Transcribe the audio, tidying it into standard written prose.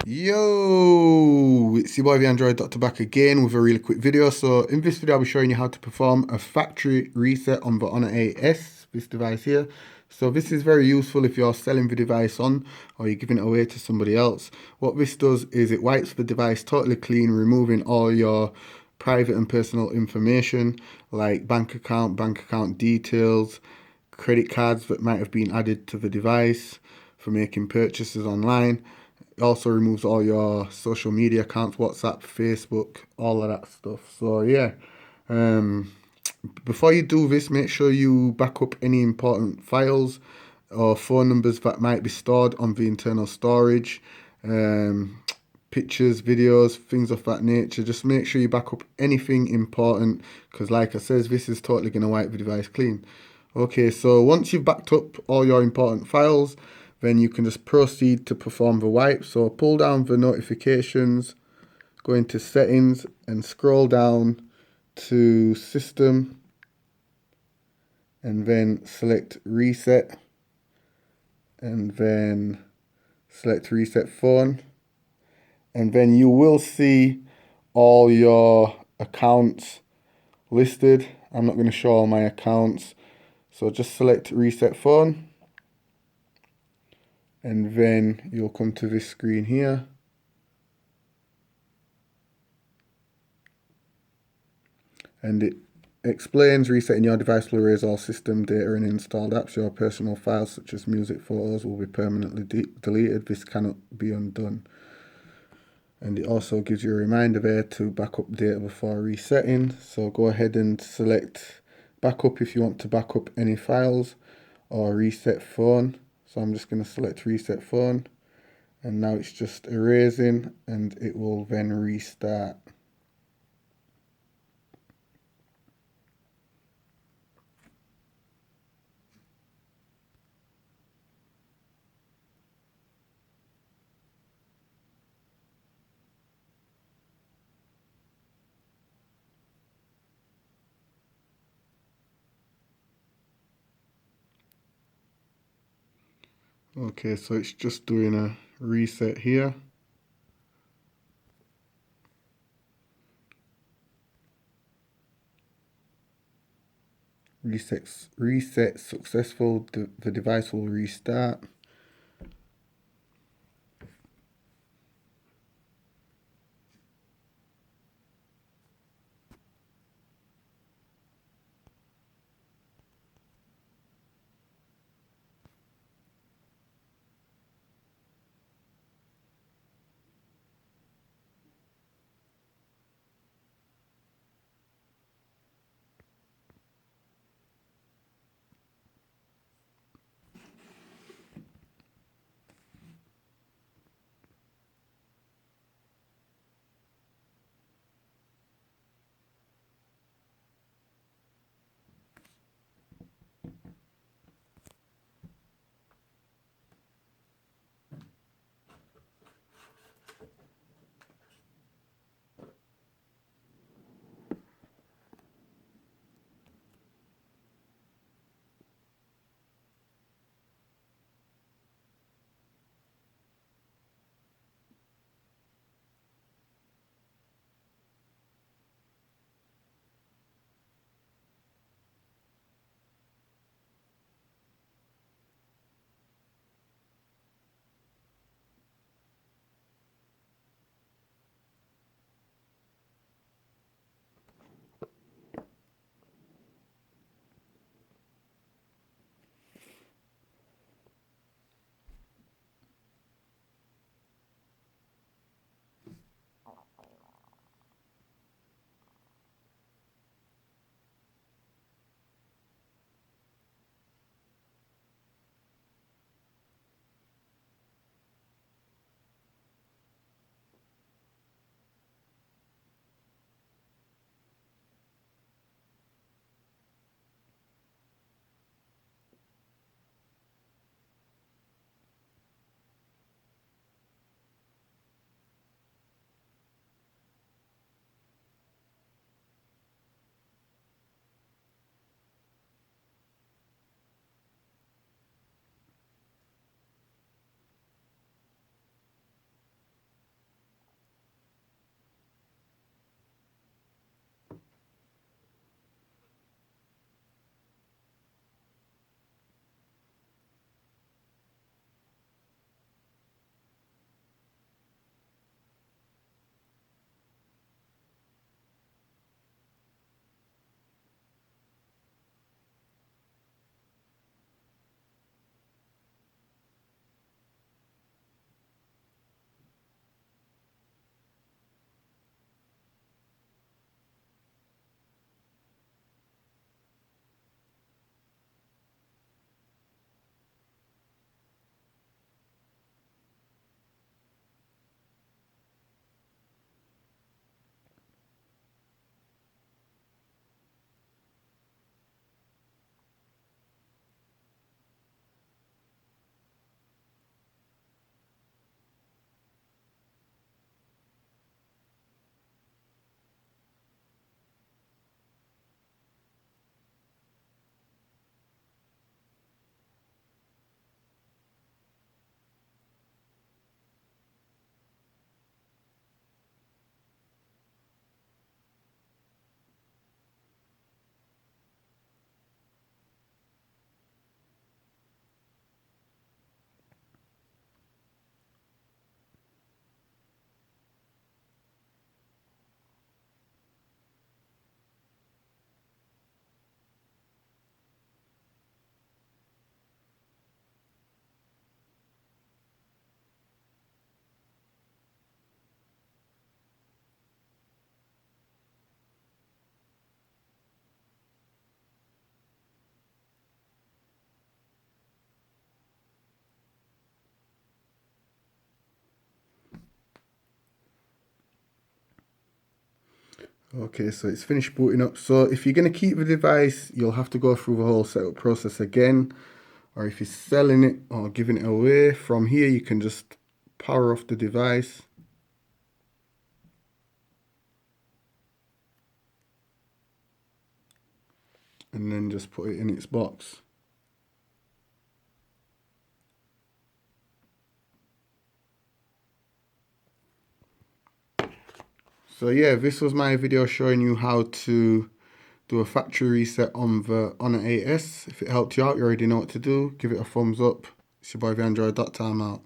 Yo, it's your boy the Android Doctor back again with a really quick video. So in this video I'll be showing you how to perform a factory reset on the Honor 8S, this device here. So this is very useful if you're selling the device on or you're giving it away to somebody else. What this does is it wipes the device totally clean, removing all your private and personal information like bank account details, credit cards that might have been added to the device for making purchases online. It also removes all your social media accounts, WhatsApp, Facebook, all of that stuff. So yeah, um, before you do this, make sure you back up any important files or phone numbers that might be stored on the internal storage. Pictures, videos, things of that nature. Just make sure you back up anything important because like I says, this is totally going to wipe the device clean. Okay, so once you've backed up all your important files, then you can just proceed to perform the wipe. So pull down the notifications, go into settings and scroll down to system and then select reset and then select reset phone. And then you will see all your accounts listed. I'm not going to show all my accounts. So just select reset phone. And then you'll come to this screen here. And it explains resetting your device will erase all system data and installed apps. Your personal files such as music, photos will be permanently deleted. This cannot be undone. And it also gives you a reminder there to back up data before resetting. So go ahead and select backup if you want to back up any files, or reset phone. So I'm just going to select reset phone, and now it's just erasing and it will then restart. Okay, so it's just doing a reset here. Reset successful. The device will restart. Okay, so it's finished booting up. So if you're going to keep the device, you'll have to go through the whole setup process again. Or if you're selling it or giving it away, from here you can just power off the device. And then just put it in its box. So yeah, this was my video showing you how to do a factory reset on the Honor 8S. If it helped you out, you already know what to do. Give it a thumbs up. It's your boy VAndroid. Time out.